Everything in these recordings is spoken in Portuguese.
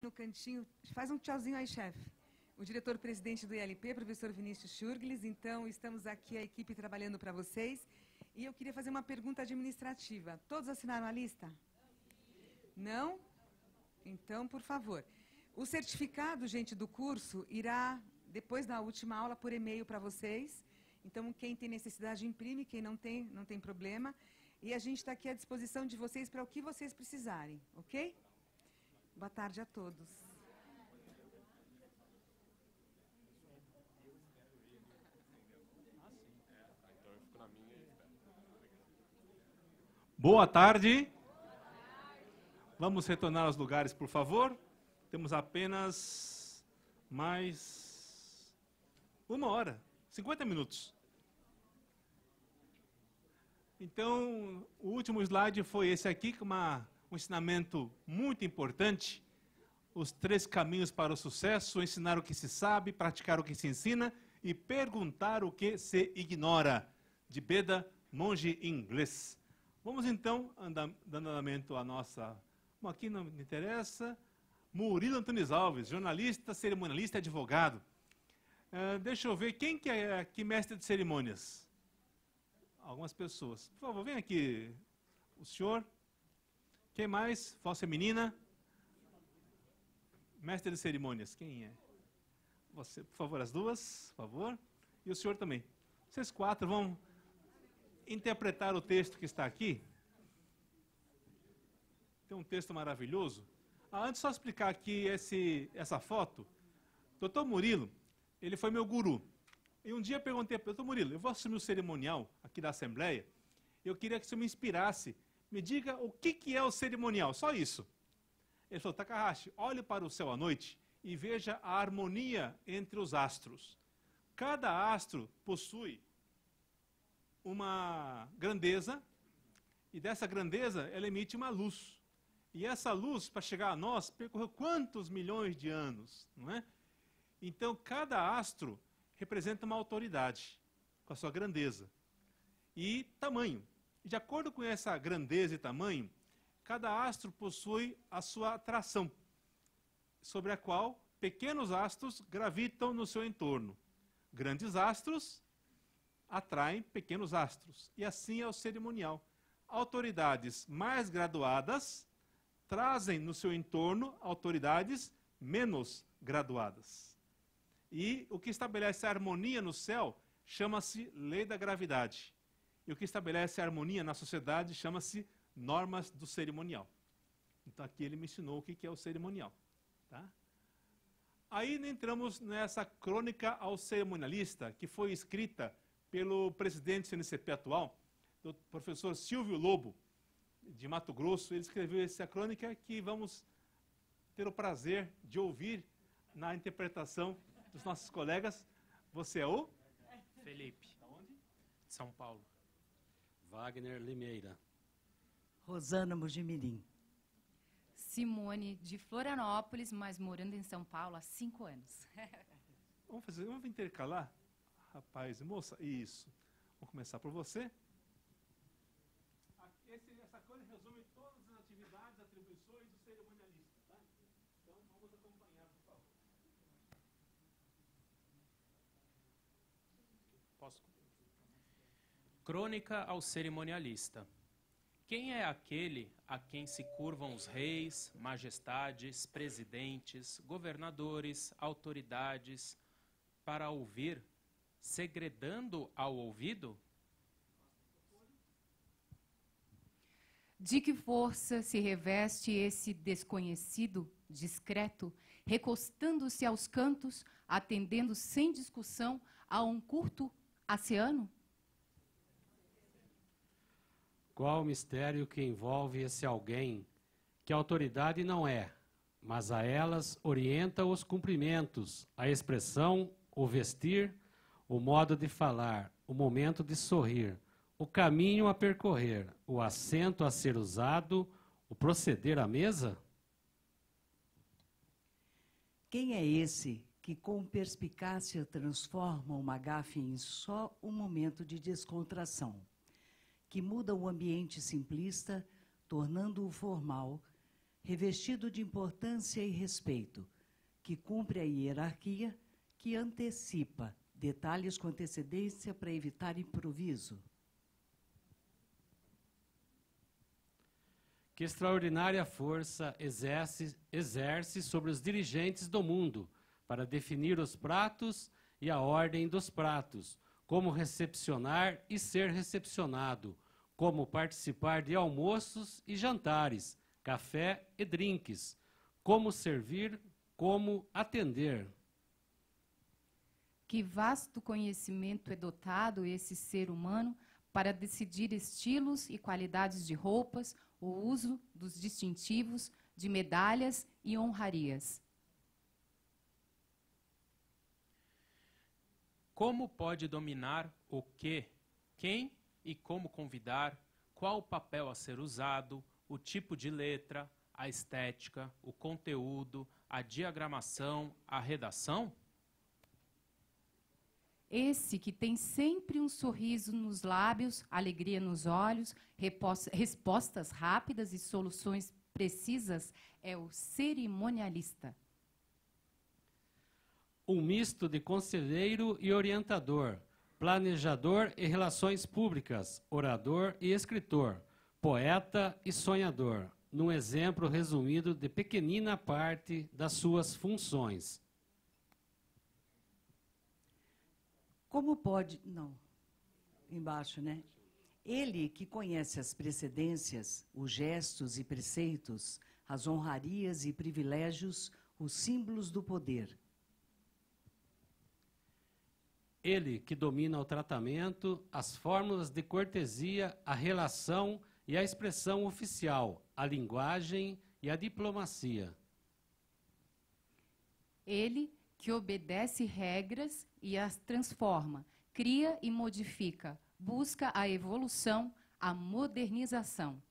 No cantinho, faz um tchauzinho aí, chefe. O diretor-presidente do ILP, professor Vinícius Schurgles. Então, estamos aqui, a equipe, trabalhando para vocês. E eu queria fazer uma pergunta administrativa. Todos assinaram a lista? Não? Então, por favor. O certificado, gente, do curso irá, depois da última aula, por e-mail para vocês. Então, quem tem necessidade, imprime. Quem não tem problema. E a gente está aqui à disposição de vocês para o que vocês precisarem, ok? Boa tarde a todos. Boa tarde. Vamos retornar aos lugares, por favor. Temos apenas mais 1 hora, 50 minutos. Então, o último slide foi esse aqui, com um ensinamento muito importante. Os 3 caminhos para o sucesso: ensinar o que se sabe, praticar o que se ensina e perguntar o que se ignora, de Beda, monge inglês. Vamos então, dando andamento à nossa... Bom, aqui não me interessa. Murilo Antunes Alves, jornalista, cerimonialista e advogado. Deixa eu ver, quem que é aqui mestre de cerimônias? Algumas pessoas. Por favor, vem aqui, o senhor. Quem mais? Voz feminina. Mestre de cerimônias, quem é? Você, por favor, as duas, por favor. E o senhor também. Vocês 4 vão interpretar o texto que está aqui. Tem um texto maravilhoso. Antes, só explicar aqui essa foto. Dr. Murilo, ele foi meu guru. E um dia eu perguntei para o Dr. Murilo, eu vou assumir o cerimonial aqui da Assembleia, eu queria que você me inspirasse, me diga o que é o cerimonial, só isso. Ele falou: Takahashi, olhe para o céu à noite e veja a harmonia entre os astros. Cada astro possui uma grandeza, e dessa grandeza ela emite uma luz. E essa luz, para chegar a nós, percorreu quantos milhões de anos, não é? Então, cada astro representa uma autoridade, com a sua grandeza e tamanho. E de acordo com essa grandeza e tamanho, cada astro possui a sua atração, sobre a qual pequenos astros gravitam no seu entorno. Grandes astros atraem pequenos astros. E assim é o cerimonial. Autoridades mais graduadas trazem no seu entorno autoridades menos graduadas. E o que estabelece a harmonia no céu chama-se lei da gravidade. E o que estabelece a harmonia na sociedade chama-se normas do cerimonial. Então aqui ele me ensinou o que é o cerimonial. Tá? Aí entramos nessa crônica ao cerimonialista, que foi escrita pelo presidente do CNCP atual, o professor Silvio Lobo, de Mato Grosso. Ele escreveu essa crônica que vamos ter o prazer de ouvir na interpretação dos nossos colegas. Você é o? Felipe. Da onde? São Paulo. Wagner Limeira. Rosana Mojimirim. Simone, de Florianópolis, mas morando em São Paulo há 5 anos. Vamos intercalar? Rapaz e moça, isso. Vamos começar por você. Essa crônica resume todas as atividades, atribuições do cerimonialista, tá? Então, vamos acompanhar, por favor. Posso? Crônica ao cerimonialista. Quem é aquele a quem se curvam os reis, majestades, presidentes, governadores, autoridades, para ouvir, segredando ao ouvido? De que força se reveste esse desconhecido, discreto, recostando-se aos cantos, atendendo sem discussão a um curto oceano? Qual o mistério que envolve esse alguém, que a autoridade não é, mas a elas orienta os cumprimentos, a expressão, o vestir, o modo de falar, o momento de sorrir, o caminho a percorrer, o assento a ser usado, o proceder à mesa? Quem é esse que com perspicácia transforma uma gafe em só um momento de descontração, que muda o ambiente simplista, tornando-o formal, revestido de importância e respeito, que cumpre a hierarquia, que antecipa detalhes com antecedência para evitar improviso. Que extraordinária força exerce sobre os dirigentes do mundo para definir os pratos e a ordem dos pratos, como recepcionar e ser recepcionado, como participar de almoços e jantares, café e drinks, como servir, como atender. Que vasto conhecimento é dotado esse ser humano para decidir estilos e qualidades de roupas, o uso dos distintivos, de medalhas e honrarias. Como pode dominar o que, quem e como convidar, qual o papel a ser usado, o tipo de letra, a estética, o conteúdo, a diagramação, a redação? Esse que tem sempre um sorriso nos lábios, alegria nos olhos, respostas rápidas e soluções precisas, é o cerimonialista. Um misto de conselheiro e orientador, planejador e relações públicas, orador e escritor, poeta e sonhador, num exemplo resumido de pequenina parte das suas funções. Como pode... Não, embaixo, né? Ele que conhece as precedências, os gestos e preceitos, as honrarias e privilégios, os símbolos do poder. Ele que domina o tratamento, as fórmulas de cortesia, a relação e a expressão oficial, a linguagem e a diplomacia. Ele que obedece regras e as transforma, cria e modifica, busca a evolução, a modernização.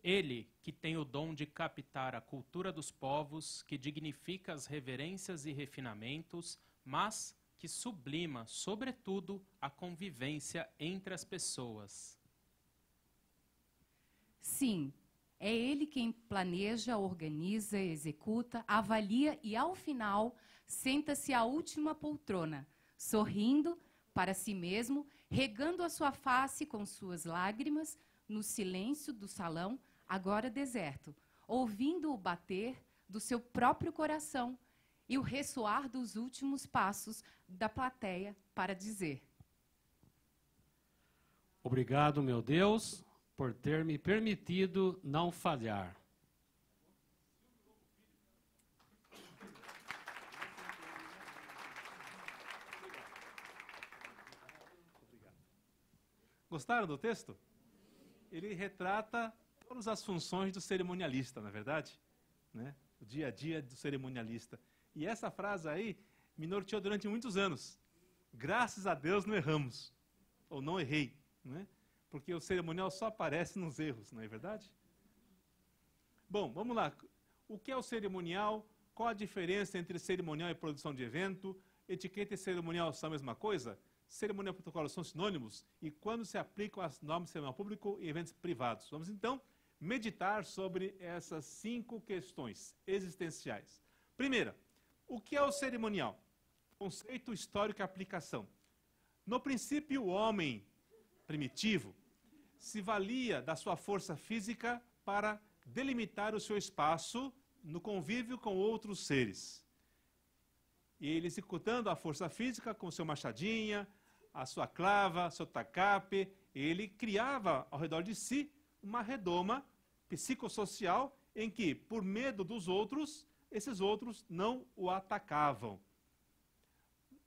Ele que tem o dom de captar a cultura dos povos, que dignifica as reverências e refinamentos, mas que sublima, sobretudo, a convivência entre as pessoas. Sim, é ele quem planeja, organiza, executa, avalia e, ao final, senta-se à última poltrona, sorrindo para si mesmo, regando a sua face com suas lágrimas, no silêncio do salão, agora deserto, ouvindo o bater do seu próprio coração e o ressoar dos últimos passos da plateia para dizer: Obrigado, meu Deus, por ter me permitido não falhar. Gostaram do texto? Ele retrata todas as funções do cerimonialista, na verdade, né? O dia a dia do cerimonialista. E essa frase aí me norteou durante muitos anos. Graças a Deus não erramos, ou não errei, né? Porque o cerimonial só aparece nos erros, não é verdade? Bom, vamos lá. O que é o cerimonial? Qual a diferença entre cerimonial e produção de evento? Etiqueta e cerimonial são a mesma coisa? Cerimonial e protocolo são sinônimos? E quando se aplicam as normas de cerimonial público e eventos privados? Vamos então meditar sobre essas 5 questões existenciais. Primeira, o que é o cerimonial? Conceito histórico e aplicação. No princípio, o homem primitivo se valia da sua força física para delimitar o seu espaço no convívio com outros seres. E ele, executando a força física com seu machadinha, a sua clava, seu tacape, ele criava ao redor de si uma redoma psicossocial em que, por medo dos outros, esses outros não o atacavam.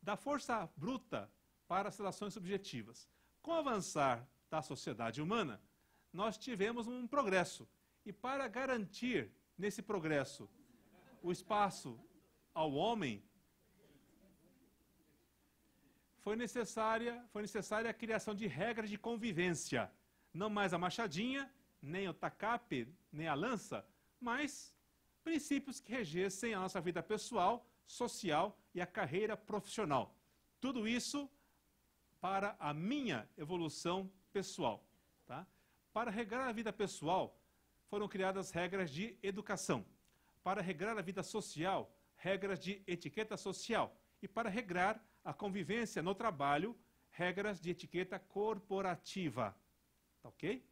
Da força bruta para as relações subjetivas. Com o avançar da sociedade humana, nós tivemos um progresso. E para garantir, nesse progresso, o espaço ao homem, foi necessária a criação de regras de convivência. Não mais a machadinha, nem o tacape, nem a lança, mas princípios que regessem a nossa vida pessoal, social e a carreira profissional. Tudo isso para a minha evolução pessoal. Tá? Para regrar a vida pessoal, foram criadas regras de educação. Para regrar a vida social, regras de etiqueta social. E para regrar a convivência no trabalho, regras de etiqueta corporativa. Tá ok?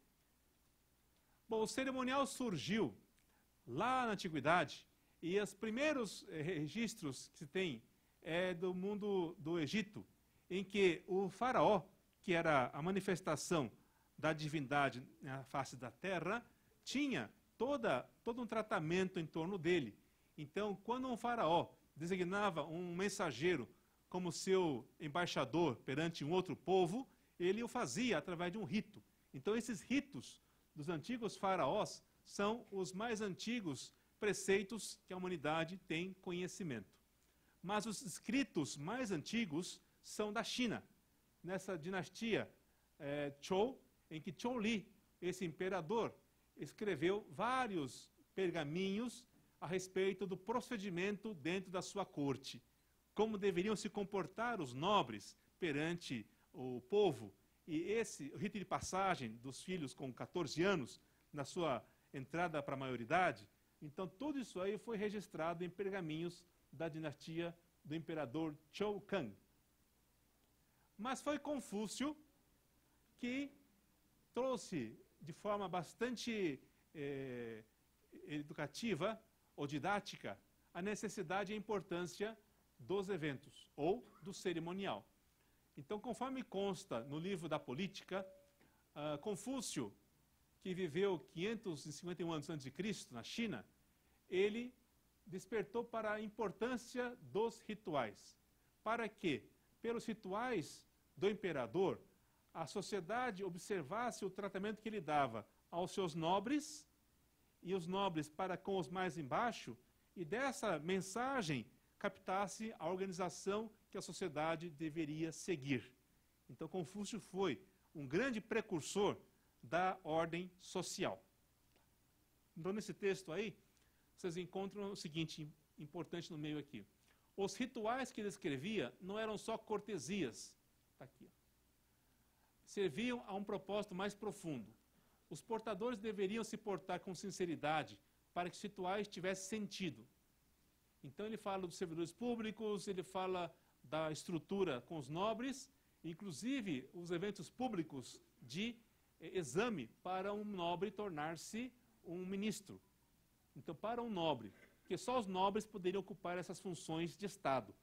Bom, o cerimonial surgiu lá na Antiguidade e os primeiros registros que se tem é do mundo do Egito, em que o faraó, que era a manifestação da divindade na face da terra, tinha todo um tratamento em torno dele. Então, quando um faraó designava um mensageiro como seu embaixador perante um outro povo, ele o fazia através de um rito. Então, esses ritos dos antigos faraós são os mais antigos preceitos que a humanidade tem conhecimento. Mas os escritos mais antigos são da China, nessa dinastia Zhou, em que Zhou Li, esse imperador, escreveu vários pergaminhos a respeito do procedimento dentro da sua corte, como deveriam se comportar os nobres perante o povo. E esse rito de passagem dos filhos com 14 anos, na sua entrada para a maioridade, então tudo isso aí foi registrado em pergaminhos da dinastia do imperador Zhou Kang. Mas foi Confúcio que trouxe de forma bastante educativa ou didática a necessidade e a importância dos eventos ou do cerimonial. Então, conforme consta no livro da Política, Confúcio, que viveu 551 anos antes de Cristo na China, ele despertou para a importância dos rituais, para que, pelos rituais do imperador, a sociedade observasse o tratamento que ele dava aos seus nobres e os nobres para com os mais embaixo, e dessa mensagem captasse a organização que a sociedade deveria seguir. Então, Confúcio foi um grande precursor da ordem social. Então, nesse texto aí, vocês encontram o seguinte, importante no meio aqui. Os rituais que ele escrevia não eram só cortesias, tá aqui, ó. Serviam a um propósito mais profundo. Os portadores deveriam se portar com sinceridade para que os rituais tivessem sentido. Então ele fala dos servidores públicos, ele fala da estrutura com os nobres, inclusive os eventos públicos de exame para um nobre tornar-se um ministro. Então, para um nobre, porque só os nobres poderiam ocupar essas funções de Estado.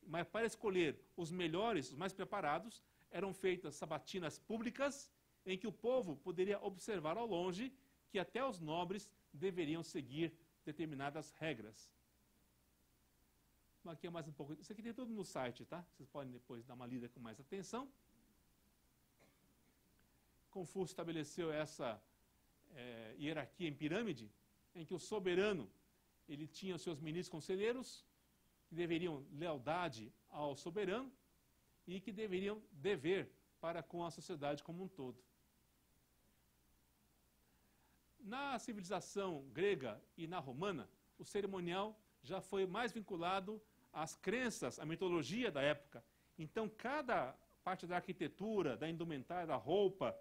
Mas para escolher os melhores, os mais preparados, eram feitas sabatinas públicas em que o povo poderia observar ao longe que até os nobres deveriam seguir determinadas regras. Aqui é mais um pouco. Isso aqui tem tudo no site, tá? Vocês podem depois dar uma lida com mais atenção. Confúcio estabeleceu essa hierarquia em pirâmide, em que o soberano ele tinha os seus ministros conselheiros, que deveriam lealdade ao soberano e que deveriam dever para com a sociedade como um todo. Na civilização grega e na romana, o cerimonial já foi mais vinculado às crenças, à mitologia da época. Então, cada parte da arquitetura, da indumentária, da roupa,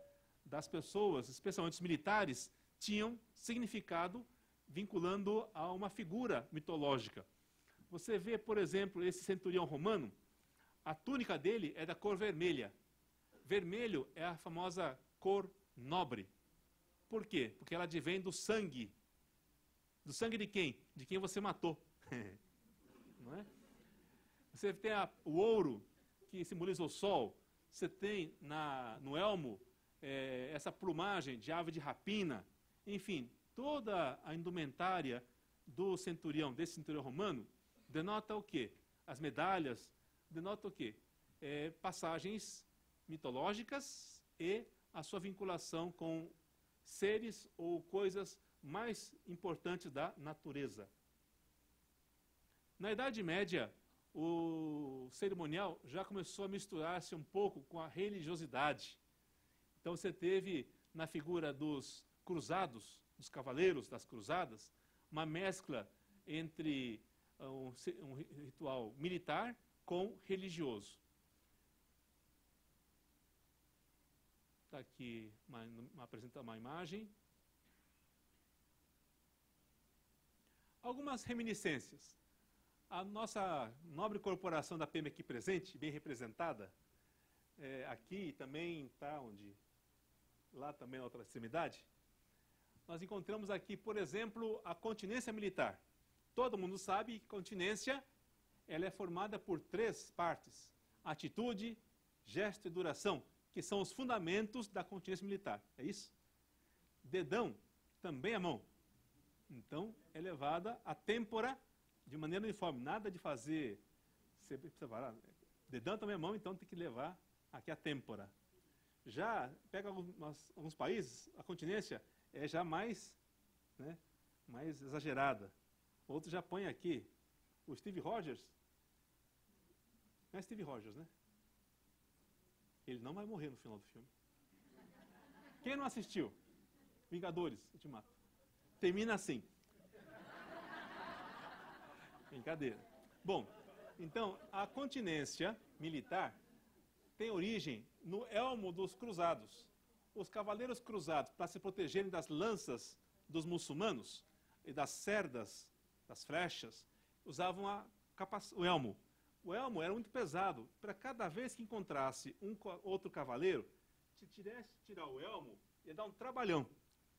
das pessoas, especialmente os militares, tinham significado vinculando a uma figura mitológica. Você vê, por exemplo, esse centurião romano, a túnica dele é da cor vermelha. Vermelho é a famosa cor nobre. Por quê? Porque ela advém do sangue. Do sangue de quem? De quem você matou. Não é? Você tem o ouro, que simboliza o sol. Você tem no elmo essa plumagem de ave de rapina. Enfim, toda a indumentária do centurião, desse centurião romano, denota o quê? As medalhas denotam o quê? Passagens mitológicas e a sua vinculação com seres ou coisas mais importantes da natureza. Na Idade Média, o cerimonial já começou a misturar-se um pouco com a religiosidade. Então você teve na figura dos cruzados, dos cavaleiros das cruzadas, uma mescla entre um ritual militar com religioso. Está aqui uma imagem. Algumas reminiscências. A nossa nobre corporação da PM aqui presente, bem representada, aqui também está onde? Lá também na outra extremidade. Nós encontramos aqui, por exemplo, a continência militar. Todo mundo sabe que continência ela é formada por 3 partes: atitude, gesto e duração, que são os fundamentos da continência militar. É isso? Dedão também é mão. Então, é levada a têmpora de maneira uniforme. Nada de fazer separar. Dedão também é mão, então tem que levar aqui a têmpora. Já pega alguns países, a continência é já mais, né, mais exagerada. Outros já põem aqui. O Steve Rogers, não é Steve Rogers, né? Ele não vai morrer no final do filme. Quem não assistiu? Vingadores Ultimato. Termina assim. Brincadeira. Bom, então, a continência militar tem origem no elmo dos cruzados. Os cavaleiros cruzados, para se protegerem das lanças dos muçulmanos e das cerdas, das flechas, usavam o elmo. O elmo era muito pesado. Para cada vez que encontrasse outro cavaleiro, se tivesse que tirar o elmo, ia dar um trabalhão.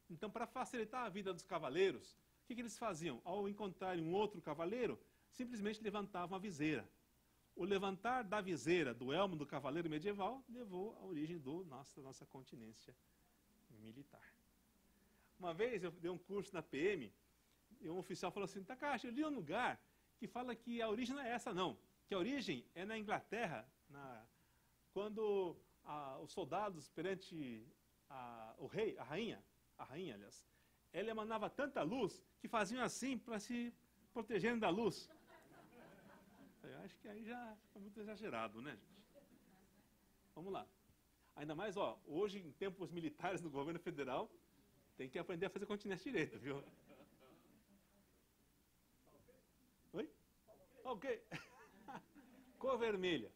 Então, para facilitar a vida dos cavaleiros, o que eles faziam? Ao encontrarem um outro cavaleiro, simplesmente levantavam a viseira. O levantar da viseira do elmo do cavaleiro medieval levou à origem da nossa continência militar. Uma vez eu dei um curso na PM e um oficial falou assim: Takashi, eu li um lugar que fala que a origem não é essa não, que a origem é na Inglaterra, quando os soldados perante o rei, a rainha, aliás, ela emanava tanta luz que faziam assim para se protegerem da luz. Eu acho que aí já fica muito exagerado, né, gente? Vamos lá. Ainda mais, hoje, em tempos militares no governo federal, tem que aprender a fazer continência direito, viu? Oi? Ok. Cor vermelha.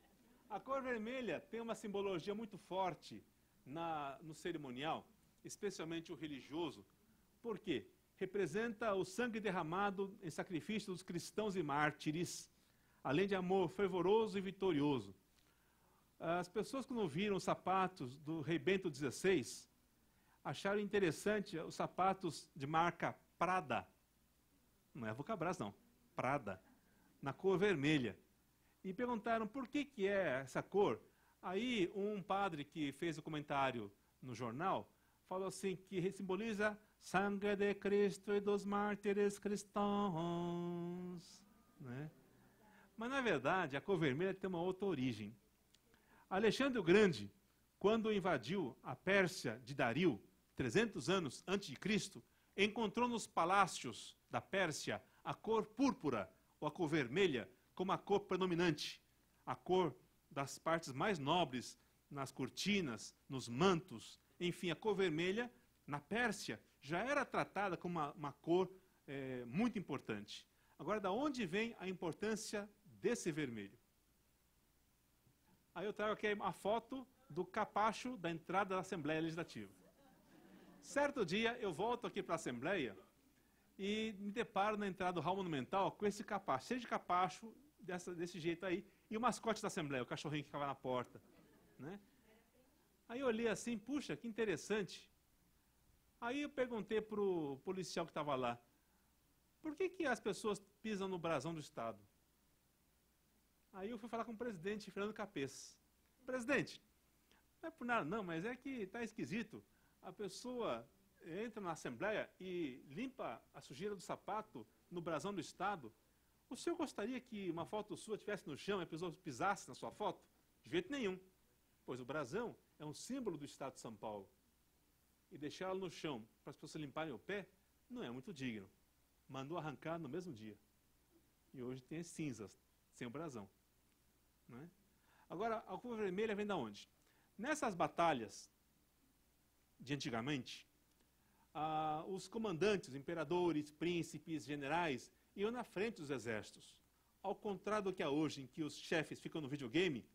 A cor vermelha tem uma simbologia muito forte no cerimonial, especialmente o religioso. Por quê? Representa o sangue derramado em sacrifício dos cristãos e mártires, além de amor fervoroso e vitorioso. As pessoas, quando viram os sapatos do rei Bento XVI, acharam interessante os sapatos de marca Prada. Não é Vulcabras, não. Prada. Na cor vermelha. E perguntaram por que é essa cor. Aí um padre que fez o comentário no jornal falou assim que simboliza sangue de Cristo e dos mártires cristãos. Né? Mas, na verdade, a cor vermelha tem uma outra origem. Alexandre o Grande, quando invadiu a Pérsia de Dario, 300 anos antes de Cristo, encontrou nos palácios da Pérsia a cor púrpura, ou a cor vermelha, como a cor predominante, a cor das partes mais nobres, nas cortinas, nos mantos. Enfim, a cor vermelha, na Pérsia, já era tratada como uma cor muito importante. Agora, da onde vem a importância desse vermelho? Aí eu trago aqui a foto do capacho da entrada da Assembleia Legislativa. Certo dia, eu volto aqui para a Assembleia e me deparo na entrada do hall monumental com esse capacho, cheio de capacho, desse jeito aí, e o mascote da Assembleia, o cachorrinho que ficava na porta. Né? Aí eu olhei assim, puxa, que interessante. Aí eu perguntei para o policial que estava lá, por que as pessoas pisam no brasão do Estado? Aí eu fui falar com o presidente, Fernando Capês. Presidente, não é por nada não, mas é que está esquisito. A pessoa entra na Assembleia e limpa a sujeira do sapato no brasão do Estado. O senhor gostaria que uma foto sua estivesse no chão e a pessoa pisasse na sua foto? De jeito nenhum. Pois o brasão é um símbolo do Estado de São Paulo. E deixá-lo no chão para as pessoas limparem o pé não é muito digno. Mandou arrancar no mesmo dia. E hoje tem as cinzas, sem o brasão. Não é? Agora, a cor vermelha vem de onde? Nessas batalhas de antigamente, os comandantes, imperadores, príncipes, generais, iam na frente dos exércitos. Ao contrário do que é hoje, em que os chefes ficam no videogame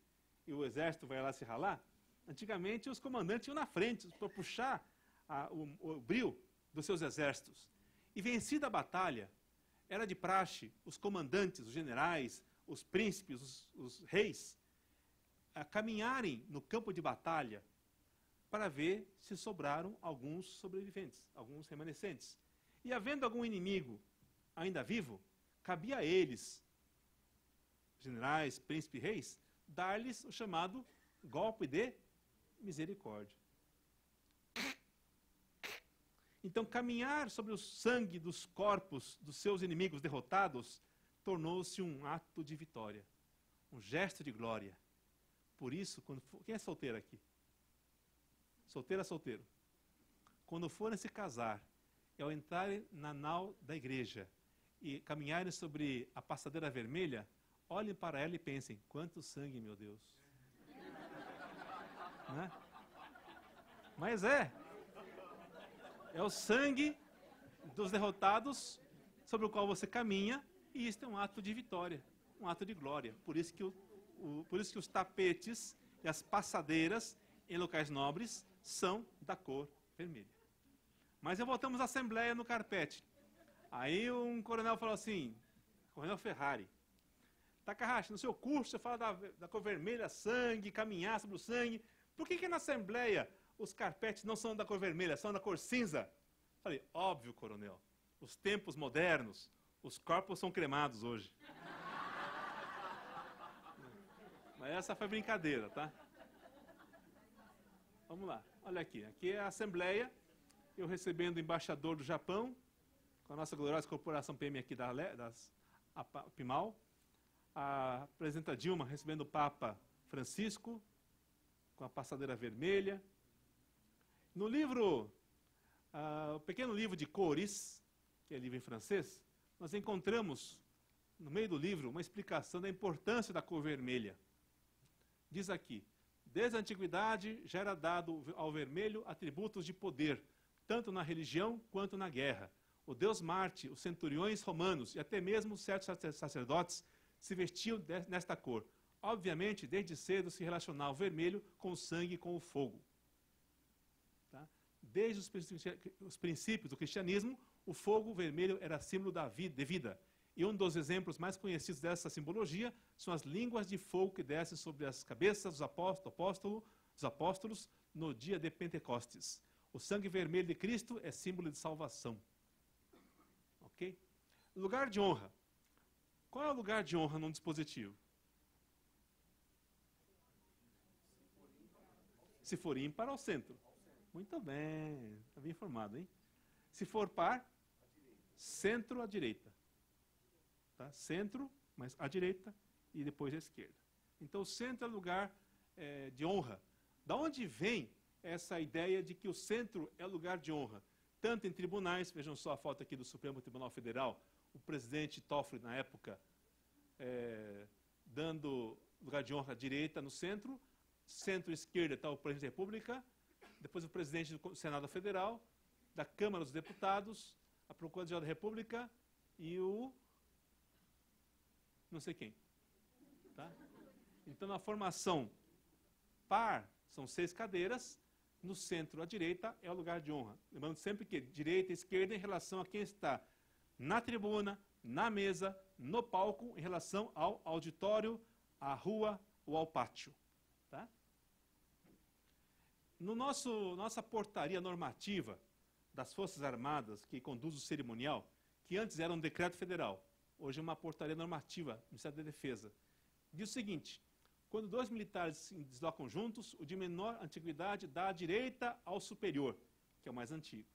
e o exército vai lá se ralar, Antigamente, os comandantes iam na frente para puxar o bril dos seus exércitos. E vencida a batalha, era de praxe os comandantes, os generais, os príncipes, os reis, a caminharem no campo de batalha para ver se sobraram alguns sobreviventes, alguns remanescentes. E havendo algum inimigo ainda vivo, cabia a eles, generais, príncipes, reis, dar-lhes o chamado golpe de misericórdia. Então, caminhar sobre o sangue dos corpos dos seus inimigos derrotados tornou-se um ato de vitória, um gesto de glória. Por isso, quem é solteiro aqui? Solteira, solteiro. Quando forem se casar, e ao entrarem na nau da igreja e caminharem sobre a passadeira vermelha, olhem para ela e pensem, quanto sangue, meu Deus. Né? Mas é o sangue dos derrotados sobre o qual você caminha, e isso é um ato de vitória, um ato de glória. Por isso que os tapetes e as passadeiras em locais nobres são da cor vermelha. Mas voltamos à assembleia no carpete. Aí um coronel falou assim, coronel Ferrari, Takahashi, no seu curso você fala da cor vermelha, sangue, caminhar sobre o sangue. Por que na assembleia os carpetes não são da cor vermelha, são da cor cinza? Falei, óbvio, coronel. Os tempos modernos, os corpos são cremados hoje. Mas essa foi brincadeira, tá? Vamos lá, olha aqui. Aqui é a assembleia, eu recebendo o embaixador do Japão, com a nossa gloriosa corporação PM aqui a PIMAL, a presidenta Dilma recebendo o Papa Francisco, com a passadeira vermelha. No livro, o pequeno livro de cores, que é livro em francês, nós encontramos, no meio do livro, uma explicação da importância da cor vermelha. Diz aqui, desde a antiguidade já era dado ao vermelho atributos de poder, tanto na religião quanto na guerra. O deus Marte, os centuriões romanos e até mesmo certos sacerdotes se vestiam nesta cor. Obviamente, desde cedo se relacionava o vermelho com o sangue e com o fogo. Tá? Desde os princípios do cristianismo, o fogo vermelho era símbolo de vida. E um dos exemplos mais conhecidos dessa simbologia são as línguas de fogo que descem sobre as cabeças dos apóstolos no dia de Pentecostes. O sangue vermelho de Cristo é símbolo de salvação. Ok? Lugar de honra. Qual é o lugar de honra num dispositivo? Se for ímpar, ao centro. Muito bem, está bem informado, hein? Se for par, centro à direita. Tá? Centro, mas à direita e depois à esquerda. Então, o centro é o lugar de honra. Da onde vem essa ideia de que o centro é o lugar de honra? Tanto em tribunais, vejam só a foto aqui do Supremo Tribunal Federal, o presidente Toffoli, na época, dando lugar de honra à direita no centro, centro-esquerda está o presidente da República, depois o presidente do Senado Federal, da Câmara dos Deputados, a Procuradora da República e o não sei quem. Tá? Então, na formação par, são 6 cadeiras, no centro à direita é o lugar de honra. Lembrando sempre que direita e esquerda em relação a quem está na tribuna, na mesa, no palco, em relação ao auditório, à rua ou ao pátio. Tá? Nossa portaria normativa das Forças Armadas, que conduz o cerimonial, que antes era um decreto federal, hoje é uma portaria normativa do Ministério da Defesa, diz o seguinte, quando 2 militares se deslocam juntos, o de menor antiguidade dá a direita ao superior, que é o mais antigo.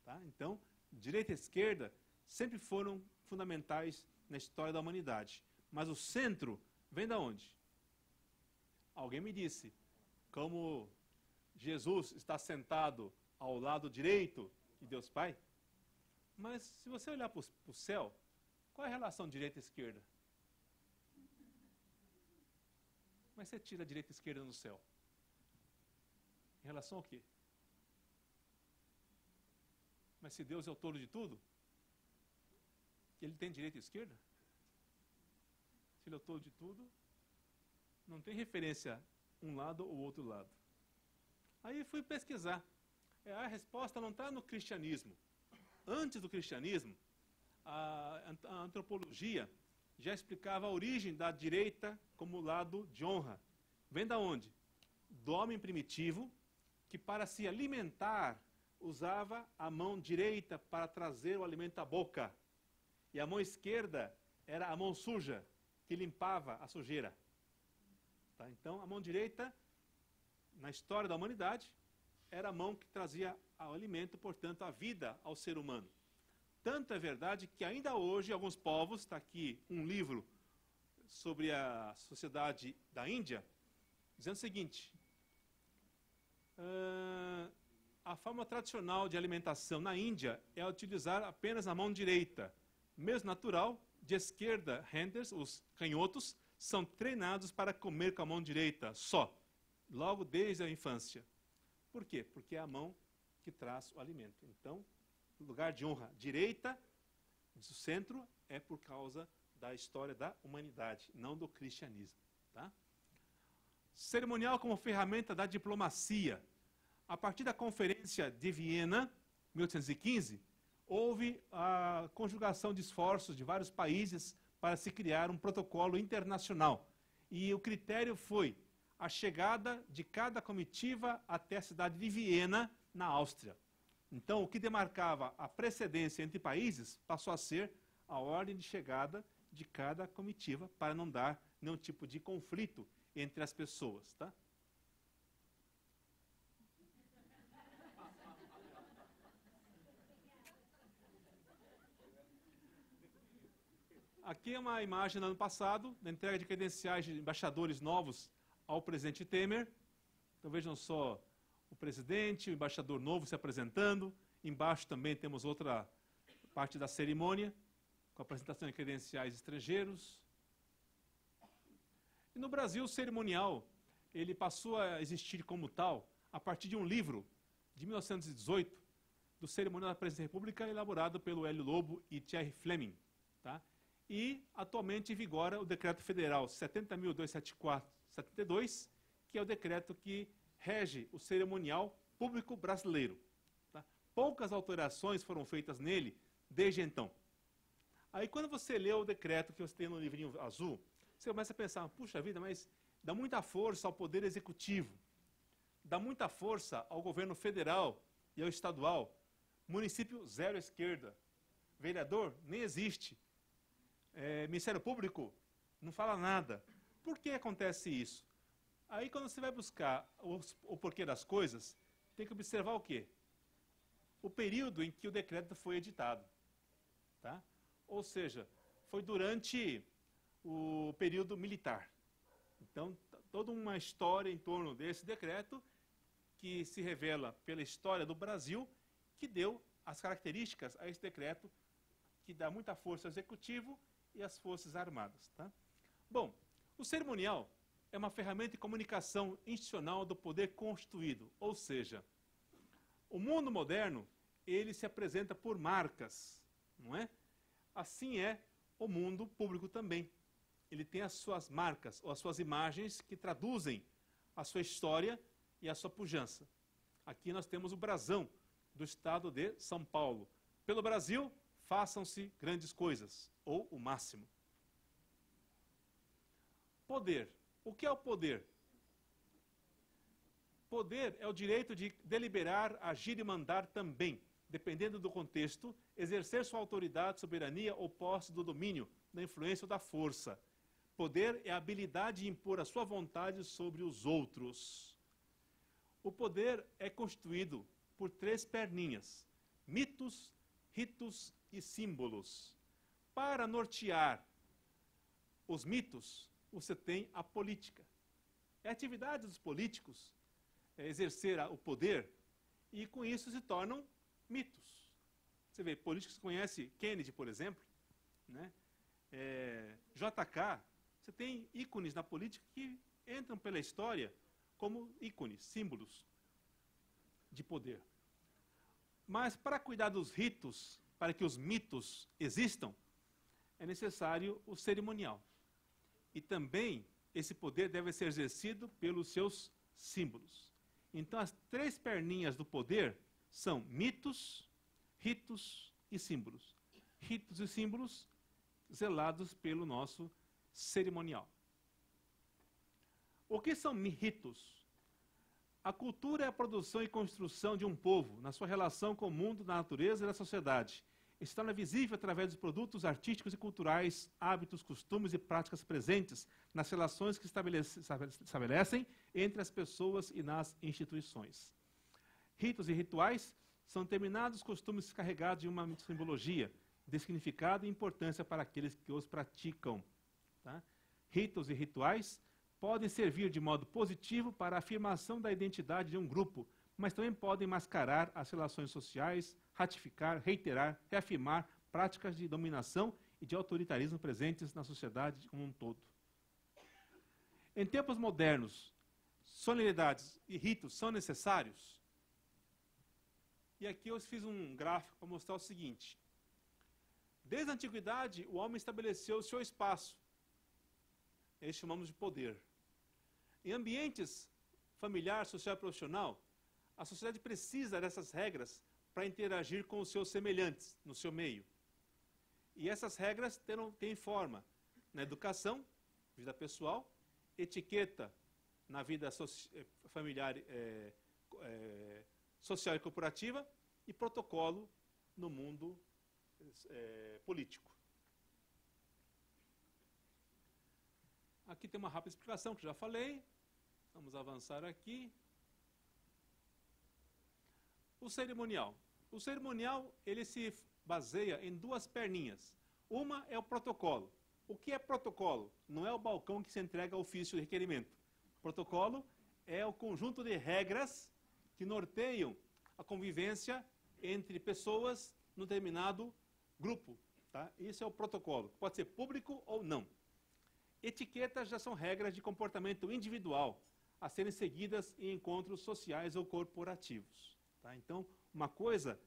Tá? Então, direita e esquerda sempre foram fundamentais na história da humanidade. Mas o centro vem da onde? Alguém me disse, como Jesus está sentado ao lado direito de Deus Pai, mas se você olhar para o céu, qual é a relação direita e esquerda? Como é que você tira a direita e esquerda no céu? Em relação ao quê? Mas se Deus é o todo de tudo, ele tem direita e esquerda? Se ele é o todo de tudo, não tem referência um lado ou outro lado. Aí fui pesquisar. A resposta não está no cristianismo. Antes do cristianismo, a antropologia já explicava a origem da direita como lado de honra. Vem da onde? Do homem primitivo, que para se alimentar usava a mão direita para trazer o alimento à boca. E a mão esquerda era a mão suja, que limpava a sujeira. Tá? Então, a mão direita, na história da humanidade, era a mão que trazia o alimento, portanto, a vida ao ser humano. Tanto é verdade que ainda hoje, alguns povos, está aqui um livro sobre a sociedade da Índia, dizendo o seguinte: a forma tradicional de alimentação na Índia é utilizar apenas a mão direita. Mesmo natural, de esquerda, handers, os canhotos, são treinados para comer com a mão direita só, logo desde a infância. Por quê? Porque é a mão que traz o alimento. Então, lugar de honra direita, do centro, é por causa da história da humanidade, não do cristianismo. Tá? Cerimonial como ferramenta da diplomacia. A partir da Conferência de Viena, 1815, houve a conjugação de esforços de vários países para se criar um protocolo internacional. E o critério foi a chegada de cada comitiva até a cidade de Viena, na Áustria. Então, o que demarcava a precedência entre países passou a ser a ordem de chegada de cada comitiva, para não dar nenhum tipo de conflito entre as pessoas. Tá? Aqui é uma imagem do ano passado, da entrega de credenciais de embaixadores novos ao presidente Temer. Então vejam só o presidente, o embaixador novo se apresentando. Embaixo também temos outra parte da cerimônia, com a apresentação de credenciais estrangeiros. E no Brasil, o cerimonial, ele passou a existir como tal a partir de um livro de 1918, do Cerimonial da Presidência da República, elaborado pelo Hélio Lobo e Thierry Fleming. Tá? E, atualmente, vigora o Decreto Federal 70.274/72, que é o decreto que rege o cerimonial público brasileiro. Tá? Poucas alterações foram feitas nele desde então. Aí, quando você lê o decreto que você tem no livrinho azul, você começa a pensar, puxa vida, mas dá muita força ao Poder Executivo, dá muita força ao governo federal e ao estadual, município zero esquerda, vereador nem existe, Ministério Público não fala nada. Por que acontece isso? Aí, quando você vai buscar o porquê das coisas, tem que observar o quê? O período em que o decreto foi editado. Tá? Ou seja, foi durante o período militar. Então, toda uma história em torno desse decreto, que se revela pela história do Brasil, que deu as características a esse decreto, que dá muita força ao Executivo e às Forças Armadas. Tá? Bom, o cerimonial é uma ferramenta de comunicação institucional do poder constituído, ou seja, o mundo moderno, ele se apresenta por marcas, não é? Assim é o mundo público também. Ele tem as suas marcas, ou as suas imagens, que traduzem a sua história e a sua pujança. Aqui nós temos o brasão do estado de São Paulo. Pelo Brasil, façam-se grandes coisas, ou o máximo. Poder. O que é o poder? Poder é o direito de deliberar, agir e mandar também, dependendo do contexto, exercer sua autoridade, soberania ou posse do domínio, da influência ou da força. Poder é a habilidade de impor a sua vontade sobre os outros. O poder é constituído por 3 perninhas: mitos, ritos e símbolos. Para nortear os mitos, você tem a política. É a atividade dos políticos exercer o poder, e com isso se tornam mitos. Você vê, políticos que conhecem Kennedy, por exemplo, né? JK, você tem ícones na política que entram pela história como ícones, símbolos de poder. Mas para cuidar dos ritos, para que os mitos existam, é necessário o cerimonial. E também esse poder deve ser exercido pelos seus símbolos. Então, as três perninhas do poder são mitos, ritos e símbolos. Ritos e símbolos zelados pelo nosso cerimonial. O que são ritos? A cultura é a produção e construção de um povo, na sua relação com o mundo, da natureza e da sociedade. Isso se torna visível através dos produtos artísticos e culturais, hábitos, costumes e práticas presentes nas relações que estabelecem entre as pessoas e nas instituições. Ritos e rituais são determinados costumes carregados de uma simbologia, de significado e importância para aqueles que os praticam. Tá? Ritos e rituais podem servir de modo positivo para a afirmação da identidade de um grupo, mas também podem mascarar as relações sociais, ratificar, reiterar, reafirmar práticas de dominação e de autoritarismo presentes na sociedade como um todo. Em tempos modernos, solenidades e ritos são necessários? E aqui eu fiz um gráfico para mostrar o seguinte. Desde a antiguidade, o homem estabeleceu o seu espaço. Eles chamamos de poder. Em ambientes familiar, social e profissional, a sociedade precisa dessas regras para interagir com os seus semelhantes no seu meio. E essas regras têm forma na educação, vida pessoal, etiqueta na vida familiar, social e corporativa, e protocolo no mundo político. Aqui tem uma rápida explicação que já falei. Vamos avançar aqui. O cerimonial. O cerimonial, ele se baseia em duas perninhas. Uma é o protocolo. O que é protocolo? Não é o balcão que se entrega ao ofício de requerimento. Protocolo é o conjunto de regras que norteiam a convivência entre pessoas num determinado grupo. Tá? Isso é o protocolo. Pode ser público ou não. Etiquetas já são regras de comportamento individual a serem seguidas em encontros sociais ou corporativos. Tá? Então, uma coisa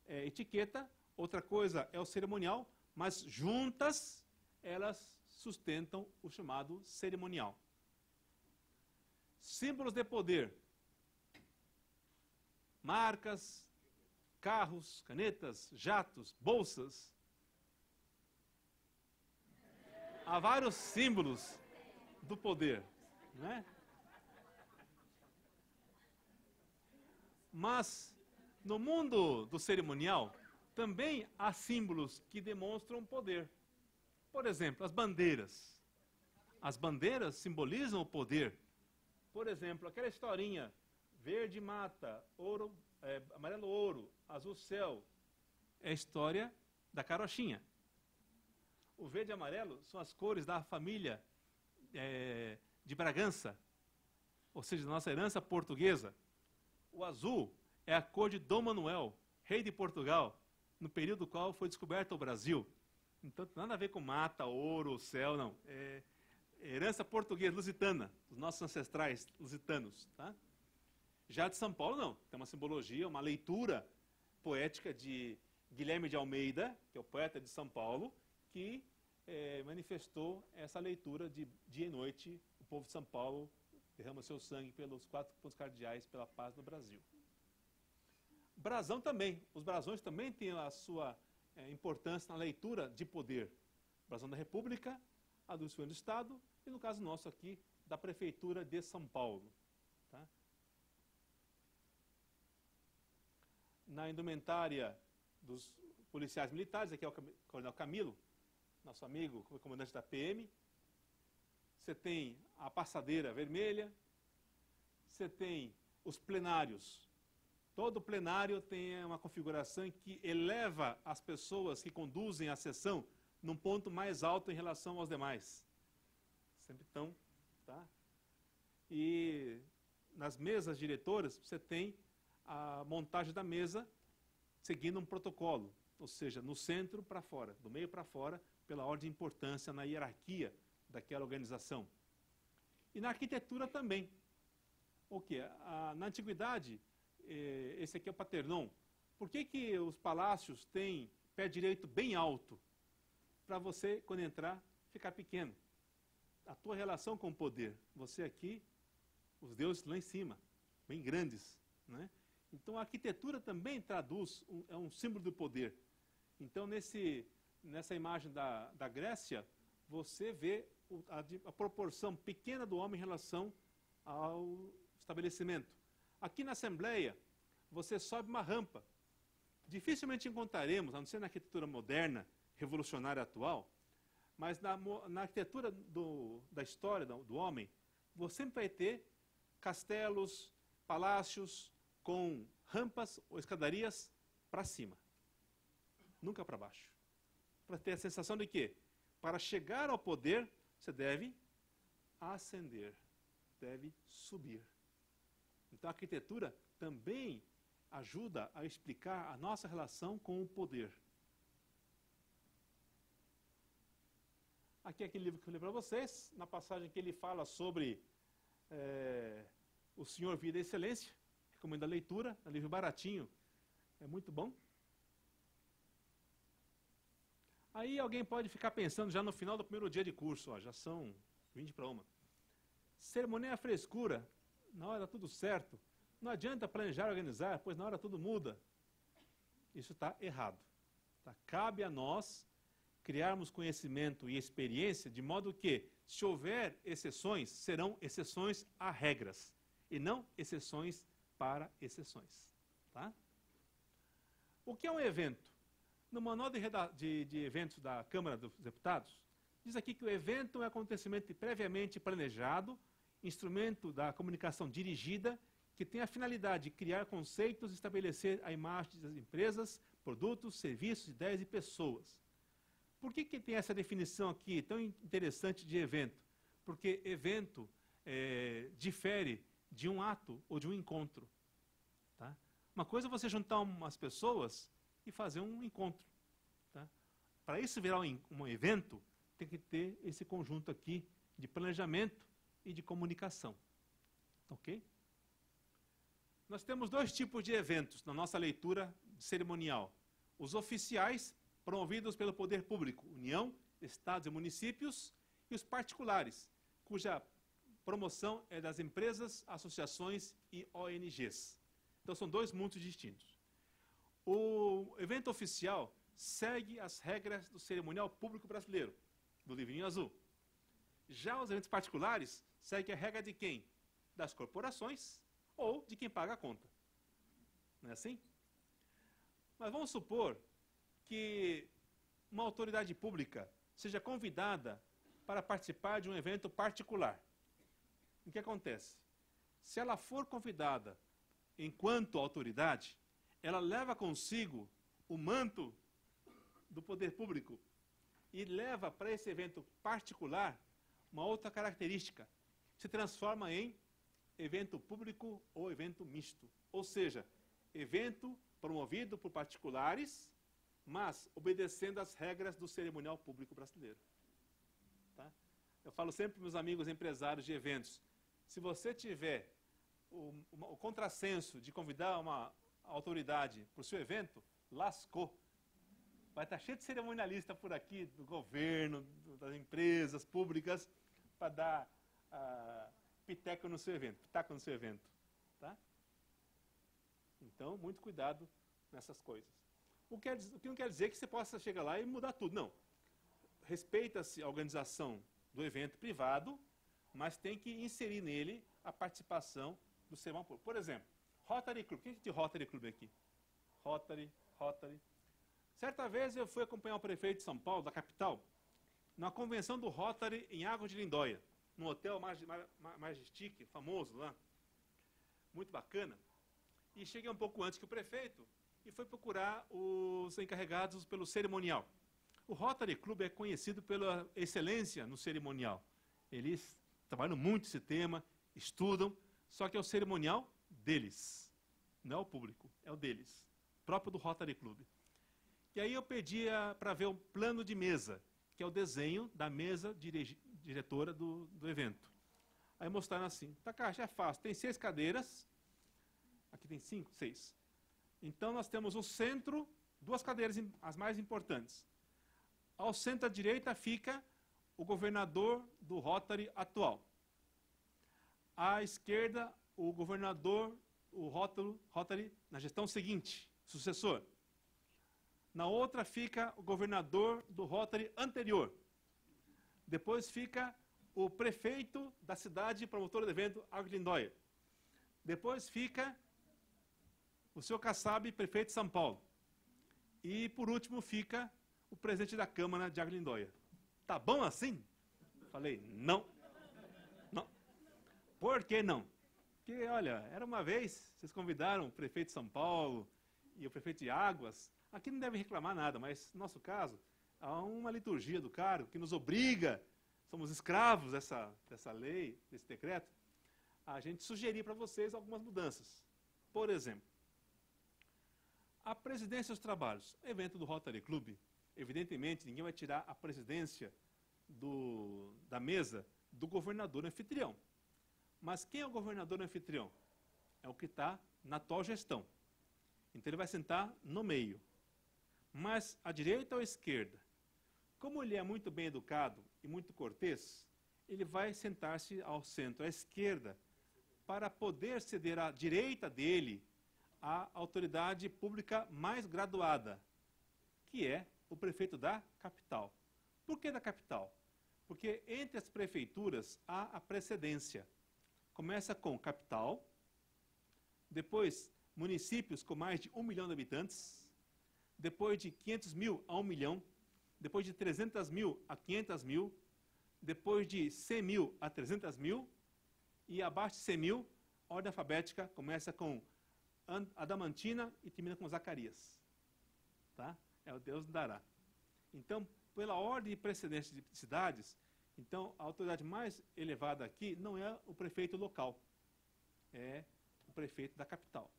é etiqueta, outra coisa é o cerimonial, mas juntas elas sustentam o chamado cerimonial. Símbolos de poder. Marcas, carros, canetas, jatos, bolsas. Há vários símbolos do poder, não é? Mas, no mundo do cerimonial, também há símbolos que demonstram poder. Por exemplo, as bandeiras. As bandeiras simbolizam o poder. Por exemplo, aquela historinha, verde mata, ouro, amarelo ouro, azul céu, é a história da carochinha. O verde e amarelo são as cores da família de Bragança, ou seja, da nossa herança portuguesa. O azul é a cor de Dom Manuel, rei de Portugal, no período no qual foi descoberto o Brasil. Então, nada a ver com mata, ouro, céu, não. É herança portuguesa, lusitana, dos nossos ancestrais lusitanos. Tá? Já de São Paulo, não. Tem uma simbologia, uma leitura poética de Guilherme de Almeida, que é o poeta de São Paulo, que manifestou essa leitura de dia e noite. O povo de São Paulo derrama seu sangue pelos 4 pontos cardeais pela paz no Brasil. Brasão também. Os brasões também têm a sua importância na leitura de poder. Brasão da República, a do Governo do Estado e, no caso nosso aqui, da Prefeitura de São Paulo. Tá? Na indumentária dos policiais militares, aqui é o Coronel Camilo, nosso amigo, comandante da PM. Você tem a passadeira vermelha, você tem os plenários. Todo plenário tem uma configuração que eleva as pessoas que conduzem a sessão num ponto mais alto em relação aos demais. Sempre estão, tá? E nas mesas diretoras, você tem a montagem da mesa seguindo um protocolo, ou seja, no centro para fora, do meio para fora, pela ordem de importância na hierarquia daquela organização. E na arquitetura também. O quê? Na antiguidade, esse aqui é o Paternon. Por que os palácios têm pé direito bem alto? Para você, quando entrar, ficar pequeno. A tua relação com o poder. Você aqui, os deuses lá em cima. bem grandes, né? Então, a arquitetura também traduz, é um símbolo do poder. Então, nessa imagem da Grécia, você vê a proporção pequena do homem em relação ao estabelecimento. Aqui na Assembleia, você sobe uma rampa. Dificilmente encontraremos, a não ser na arquitetura moderna, revolucionária atual, mas na arquitetura da história do homem, você sempre vai ter castelos, palácios com rampas ou escadarias para cima, nunca para baixo. Para ter a sensação de que, para chegar ao poder, você deve ascender, deve subir. Então a arquitetura também ajuda a explicar a nossa relação com o poder. Aqui é aquele livro que eu li para vocês, na passagem que ele fala sobre o Senhor Vida e Excelência. Recomendo a leitura, é um livro baratinho, é muito bom. Aí alguém pode ficar pensando já no final do primeiro dia de curso, ó, já são 20 para 1. Cerimônia é frescura, na hora tudo certo. Não adianta planejar e organizar, pois na hora tudo muda. Isso está errado. Tá? Cabe a nós criarmos conhecimento e experiência de modo que, se houver exceções, serão exceções a regras e não exceções para exceções. Tá? O que é um evento? No manual de eventos da Câmara dos Deputados, diz aqui que o evento é um acontecimento previamente planejado, instrumento da comunicação dirigida, que tem a finalidade de criar conceitos e estabelecer a imagem das empresas, produtos, serviços, ideias e pessoas. Por que tem essa definição aqui tão interessante de evento? Porque evento difere de um ato ou de um encontro. Tá? Uma coisa é você juntar umas pessoas e fazer um encontro. Tá? Para isso virar um evento, tem que ter esse conjunto aqui de planejamento e de comunicação. Ok? Nós temos dois tipos de eventos na nossa leitura cerimonial. Os oficiais, promovidos pelo poder público, União, Estados e municípios, e os particulares, cuja promoção é das empresas, associações e ONGs. Então são dois mundos distintos. O evento oficial segue as regras do cerimonial público brasileiro, do livrinho azul. Já os eventos particulares seguem a regra de quem? Das corporações ou de quem paga a conta. Não é assim? Mas vamos supor que uma autoridade pública seja convidada para participar de um evento particular. O que acontece? Se ela for convidada enquanto autoridade, ela leva consigo o manto do poder público e leva para esse evento particular uma outra característica. Se transforma em evento público ou evento misto. Ou seja, evento promovido por particulares, mas obedecendo às regras do cerimonial público brasileiro. Tá? Eu falo sempre para meus amigos empresários de eventos, se você tiver o contrassenso de convidar uma autoridade para o seu evento, lascou. Vai estar cheio de cerimonialista por aqui, do governo, das empresas públicas, para dar pitaco no seu evento. Tá? Então, muito cuidado nessas coisas. O que não quer dizer que você possa chegar lá e mudar tudo. Não. Respeita-se a organização do evento privado, mas tem que inserir nele a participação do ser humano. Por exemplo, Rotary Club. Quem é de Rotary Club aqui? Rotary. Certa vez eu fui acompanhar o prefeito de São Paulo, da capital, na convenção do Rotary em Água de Lindóia, no hotel Majestic, famoso lá. Muito bacana. E cheguei um pouco antes que o prefeito e fui procurar os encarregados pelo cerimonial. O Rotary Club é conhecido pela excelência no cerimonial. Eles trabalham muito esse tema, estudam, só que é o cerimonial deles. Não é o público, é o deles. Próprio do Rotary Club. E aí eu pedia para ver o plano de mesa, que é o desenho da mesa diretora do evento. Aí mostraram assim, Takahashi, é fácil, tem 6 cadeiras, aqui tem 5, 6. Então nós temos o centro, 2 cadeiras, as mais importantes. Ao centro à direita fica o governador do Rotary atual. À esquerda, o governador, o Rotary, na gestão seguinte, sucessor. Na outra fica o governador do Rotary anterior. Depois fica o prefeito da cidade promotora do evento, Água de Lindóia. Depois fica o senhor Kassab, prefeito de São Paulo. E, por último, fica o presidente da Câmara de Água de Lindóia. Tá bom assim? Falei, não. Não. Por que não? Porque, olha, era uma vez, vocês convidaram o prefeito de São Paulo e o prefeito de Águas. Aqui não devem reclamar nada, mas, no nosso caso, há uma liturgia do cargo que nos obriga, somos escravos dessa lei, desse decreto, a gente sugerir para vocês algumas mudanças. Por exemplo, a presidência dos trabalhos, evento do Rotary Club, evidentemente ninguém vai tirar a presidência da mesa do governador anfitrião. Mas quem é o governador anfitrião? É o que está na atual gestão. Então ele vai sentar no meio. Mas à direita ou à esquerda? Como ele é muito bem educado e muito cortês, ele vai sentar-se ao centro, à esquerda, para poder ceder à direita dele a autoridade pública mais graduada, que é o prefeito da capital. Por que da capital? Porque entre as prefeituras há a precedência. Começa com capital, depois municípios com mais de 1 milhão de habitantes, depois de 500 mil a 1 milhão, depois de 300 mil a 500 mil, depois de 100 mil a 300 mil, e abaixo de 100 mil, ordem alfabética começa com Adamantina e termina com Zacarias. Tá? É o Deus dará. Então, pela ordem de precedência de cidades, então a autoridade mais elevada aqui não é o prefeito local, é o prefeito da capital.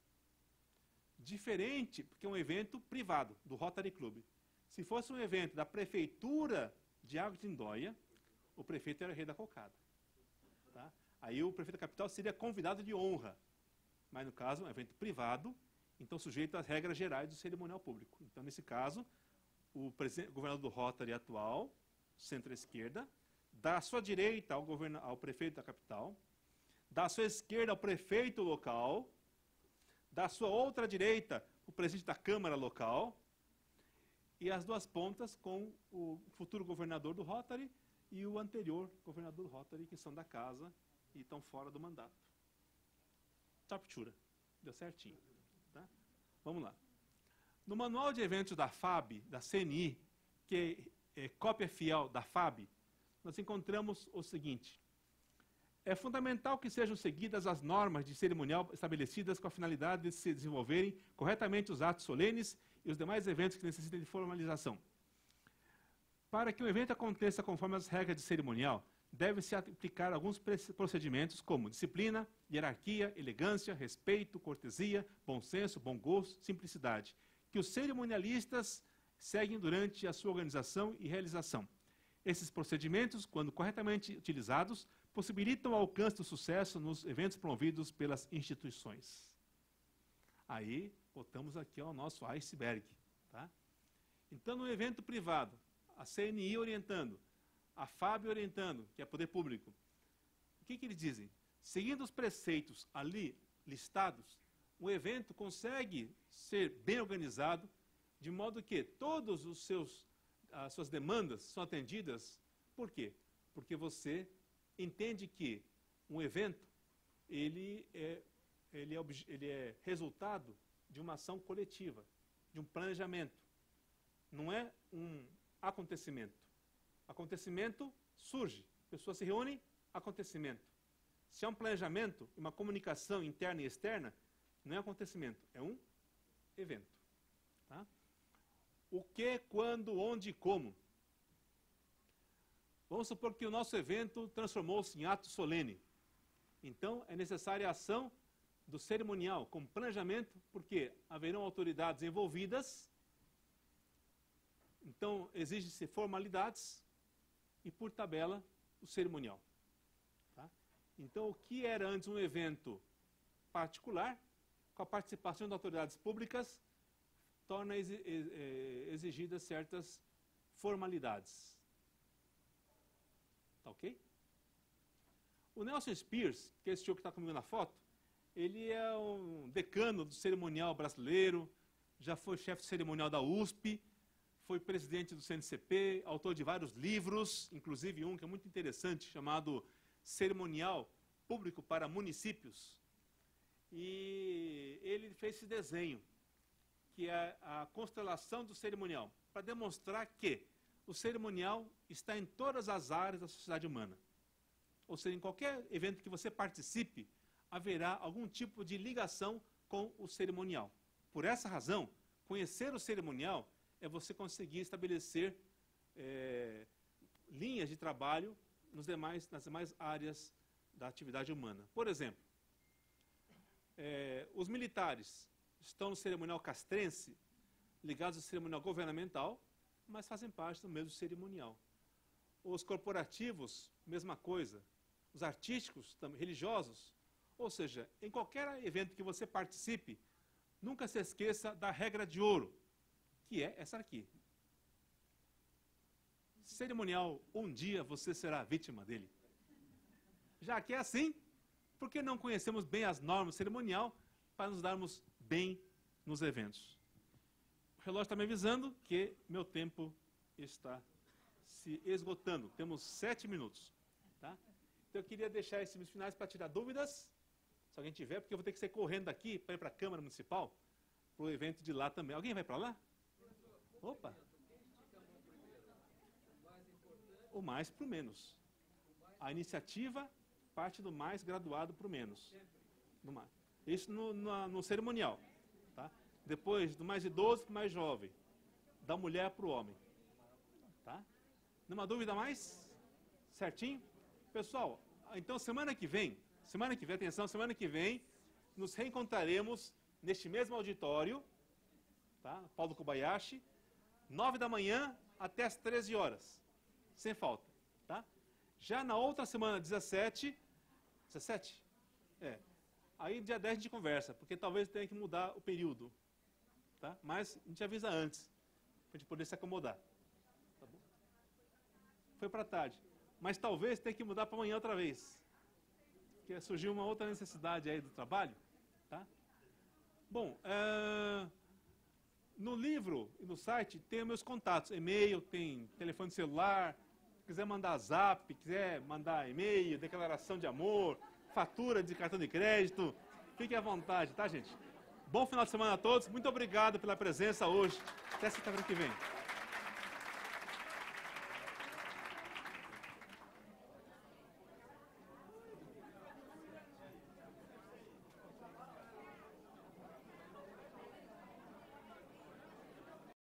Diferente, porque é um evento privado, do Rotary Club. Se fosse um evento da prefeitura de Água de Lindóia, o prefeito era o rei da cocada. Tá? Aí o prefeito da capital seria convidado de honra. Mas, no caso, é um evento privado, então sujeito às regras gerais do cerimonial público. Então, nesse caso, o governador do Rotary atual, centro-esquerda, dá a sua direita ao prefeito da capital, dá a sua esquerda ao prefeito local, dá a sua outra direita o presidente da Câmara local, e as duas pontas com o futuro governador do Rotary e o anterior governador do Rotary, que são da casa e estão fora do mandato. Captura. Deu certinho. Tá? Vamos lá. No manual de eventos da FAB, da CNI, que é cópia fiel da FAB, nós encontramos o seguinte: é fundamental que sejam seguidas as normas de cerimonial estabelecidas com a finalidade de se desenvolverem corretamente os atos solenes e os demais eventos que necessitem de formalização. Para que o evento aconteça conforme as regras de cerimonial, deve-se aplicar alguns procedimentos como disciplina, hierarquia, elegância, respeito, cortesia, bom senso, bom gosto, simplicidade, que os cerimonialistas seguem durante a sua organização e realização. Esses procedimentos, quando corretamente utilizados, possibilitam o alcance do sucesso nos eventos promovidos pelas instituições. Aí, botamos aqui o nosso iceberg. Tá? Então, no evento privado, a CNI orientando, a FAB orientando, que é poder público, o que eles dizem? Seguindo os preceitos ali listados, o evento consegue ser bem organizado, de modo que todas as suas demandas são atendidas. Por quê? Porque você entende que um evento ele é resultado de uma ação coletiva, de um planejamento. Não é um acontecimento. Acontecimento surge, pessoas se reúnem, acontecimento. Se é um planejamento, uma comunicação interna e externa, não é acontecimento, é um evento. Tá? O que, quando, onde e como. Vamos supor que o nosso evento transformou-se em ato solene. Então, é necessária a ação do cerimonial, com planejamento, porque haverão autoridades envolvidas, então exigem-se formalidades e, por tabela, o cerimonial. Tá? Então, o que era antes um evento particular, com a participação de autoridades públicas, torna exigidas certas formalidades. Tá ok? O Nelson Spears, que é esse senhor que está comigo na foto, Ele é um decano do cerimonial brasileiro, já foi chefe de cerimonial da USP, foi presidente do CNCP, autor de vários livros, inclusive um que é muito interessante, chamado Cerimonial Público para Municípios. E ele fez esse desenho, que é a constelação do cerimonial, para demonstrar que o cerimonial está em todas as áreas da sociedade humana. Ou seja, em qualquer evento que você participe, haverá algum tipo de ligação com o cerimonial. Por essa razão, conhecer o cerimonial é você conseguir estabelecer linhas de trabalho nas demais áreas da atividade humana. Por exemplo, os militares estão no cerimonial castrense, ligados ao cerimonial governamental, mas fazem parte do mesmo cerimonial. Os corporativos, mesma coisa. Os artísticos, religiosos. Ou seja, em qualquer evento que você participe, nunca se esqueça da regra de ouro, que é essa aqui. Cerimonial, um dia você será vítima dele. Já que é assim, por que não conhecemos bem as normas cerimonial para nos darmos bem nos eventos? O relógio está me avisando que meu tempo está se esgotando. Temos 7 minutos. Tá? Então eu queria deixar esses minutos finais para tirar dúvidas, se alguém tiver, porque eu vou ter que sair correndo daqui para ir para a Câmara Municipal, para o evento de lá também. Alguém vai para lá? Opa! O mais para o menos. A iniciativa parte do mais graduado para o menos. Isso no cerimonial. Tá? Depois, do mais idoso para o mais jovem. Da mulher para o homem. Tá? Nenhuma dúvida mais? Certinho? Pessoal, então semana que vem, atenção, semana que vem, nos reencontraremos neste mesmo auditório, tá? Paulo Kobayashi, 9 da manhã até as 13 horas. Sem falta, tá? Já na outra semana, 17? Aí dia 10 a gente conversa, porque talvez tenha que mudar o período, tá? Mas a gente avisa antes, para a gente poder se acomodar. Tá bom? Foi para tarde, mas talvez tenha que mudar para amanhã outra vez, porque surgiu uma outra necessidade aí do trabalho, tá? Bom, no livro e no site tem meus contatos, e-mail, tem telefone celular. Quiser mandar zap, quiser mandar e-mail, declaração de amor, fatura de cartão de crédito, fique à vontade, tá, gente? Bom final de semana a todos, muito obrigado pela presença hoje. Até sexta-feira que vem.